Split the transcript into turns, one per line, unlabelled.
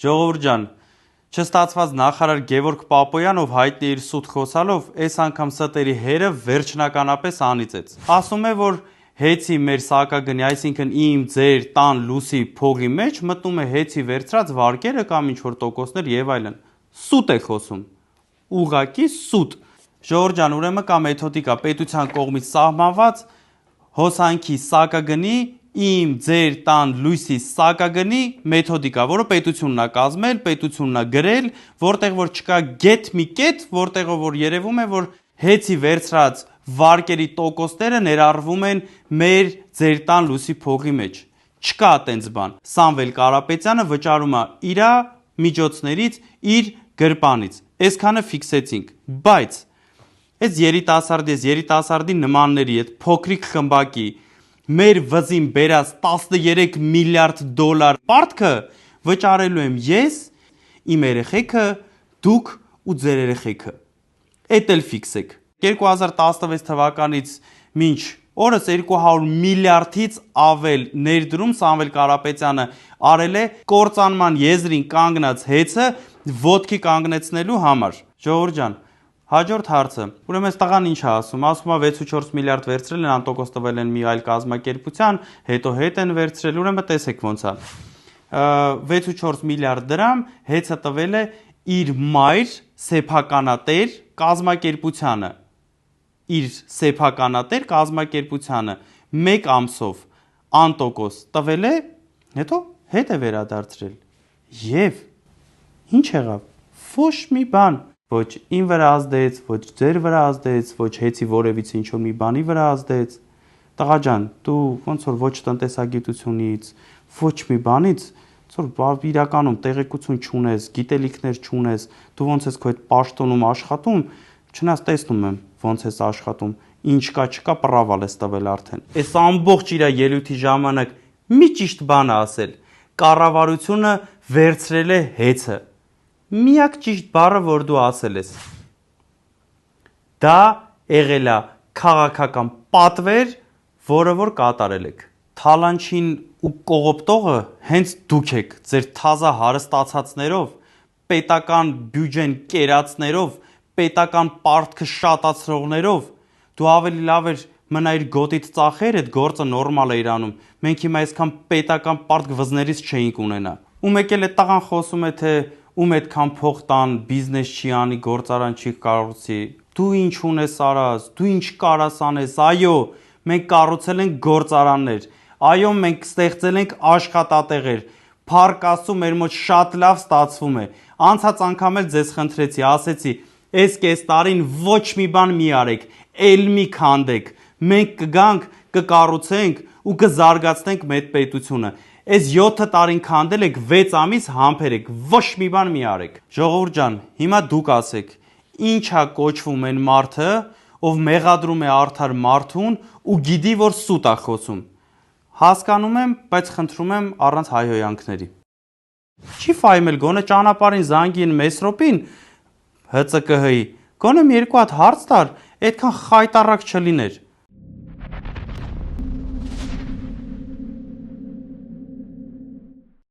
Ժողովուրդ ջան, չստացված նախարար Գևորգ Պապոյանով հայտնի իր սուտ խոսալով, այս անգամ ստերի հերը վերջնականապես անիծեց։ Ասում է, որ հեծի մեր սակագնի, այսինքն իմ, ձեր, տան, լուսի փողի մեջ մտնում է հեծի վերցրած վարկերը կամ ինչ-որ տոկոսներ եւ այլն։ Սուտ է խոսում։ Ուղղակի սուտ։ Ժողովուրդ ջան, ուրեմն կա մեթոդիկա պետության կողմից սահմանված հոսանքի սակագնի, իմ, ձեր, տան, լույսի սակագնի մեթոդիկա, որը պետությունն է կազմել, պետությունն է գրել, որտեղ որ չկա գետ մի կետ, որտեղով որ երևում է, որ հեծի վերցրած վարկերի տոկոսները ներառվում են մեր, ձեր տան, լույսի փողի մեջ։ Չկա այդպես բան։ Սամվել Կարապետյանը վճարում է իր միջոցներից, իր գրպանից։ Այսքանը ֆիքսեցինք, բայց այս երիտասարդի նմանների այդ փոքրիկ խմբակի մեր վզին բերած 13 միլիարդ դոլար պարտքը վճարելու եմ ես, իմ երեխեքը, դուք ու ձեր երեխեքը։ Էդ էլ ֆիքսեք։ 2016 թվականից մինչ օրս 200 միլիարդից ավել ներդրում Սամվել Կարապետյանը արել է կործանման եզրին կանգնած հեծը ոտքի կանգնեցնելու համար։ Ժողովուրդ ջան, հաջորդ հարցը։ Ուրեմն այս տղան ինչ է ասում։ Ասում է 6.4 միլիարդ վերցրել են, անտոկոս տվել են մի այլ կազմակերպության, հետո հետ են վերցրել։ Ուրեմն տեսեք ոնց է։ 6.4 միլիարդ դրամ հեծը տվել է իր մայր սեփականատեր կազմակերպությանը։ Իր սեփականատեր կազմակերպությանը 1 ամսով անտոկոս տվել է, հետո հետ է վերադարձրել։ Եվ ինչ եղավ։ Ոչ մի բան, ոչ իմ վրա ազդեց, ոչ ձեր վրա ազդեց, ոչ հեծի որևիցե ինչ-որ մի բանի վրա ազդեց։ Տղա ջան, դու ոնց որ ոչ տնտեսագիտությունից, ոչ մի բանից, ոնց որ իրականում տեղեկություն չունես, գիտելիքներ չունես, դու ոնց ես քո այդ պաշտոնում աշխատում, չնայած տեսնում եմ ոնց ես աշխատում, ինչ կա չկա պրավալ ես տվել արդեն։ Այս ամբողջ իր ելույթի ժամանակ մի ճիշտ բան ասել։ Կառավարությունը վերցրել է հեծը։ Միակ ճիշտ բառը, որ դու ասել ես։ Դա եղել է քաղաքական պատվեր, որը որ կատարել եք։ Թալանչին ու կողոպտողը հենց դուք եք, ձեր թազա հարստացածներով, պետական բյուջեն կերածներով, պետական պարտքը շատացրողներով, դու ավելի լավ էր մնայր գոտիդ ծախեր, այդ գործը նորմալ է իրանում։ Մենք հիմա այսքան պետական պարտք վզներից չէինք ունենա։ Ու մեկ էլ այդ տղան խոսում է, թե ում այդքան փող տան, բիզնես չի անի, գործարան չի կառուցի։ Դու ինչ ունես արած, դու ինչ կարաս անես։ Այո, մենք կառուցել ենք գործարաններ։ Այո, մենք ստեղծել ենք աշխատատեղեր։ Փառք Աստծո, մեր մոտ շատ լավ ստացվում է։ Անցած անգամ էլ ձեզ խնդրեցի, ասեցի, այս կես տարին ոչ մի բան մի արեք, էլ մի քանդեք։ Մենք կգանք, կկառուցենք ու կզարգացնենք մեր պետությունը։ Այս 7 տարին քանդել եք, 6 ամիս համբեր եք, ոչ մի բան մի արեք։ Ժողովուրդ ջան, հիմա դուք ասեք, ինչ է կոչվում այն մարդը, ով մեղադրում է արդար մարդուն ու գիտի, որ սուտ է խոսում։ Հասկանում եմ, բայց խնդրում եմ առանց հայհոյանքների։ Չի ֆայմել գոնե ճանապարհին զանգին Մեսրոպին ՀՑԿՀ-ի, գոնե մի երկու հատ հարց տար, այդքան խայտառակ չլիներ։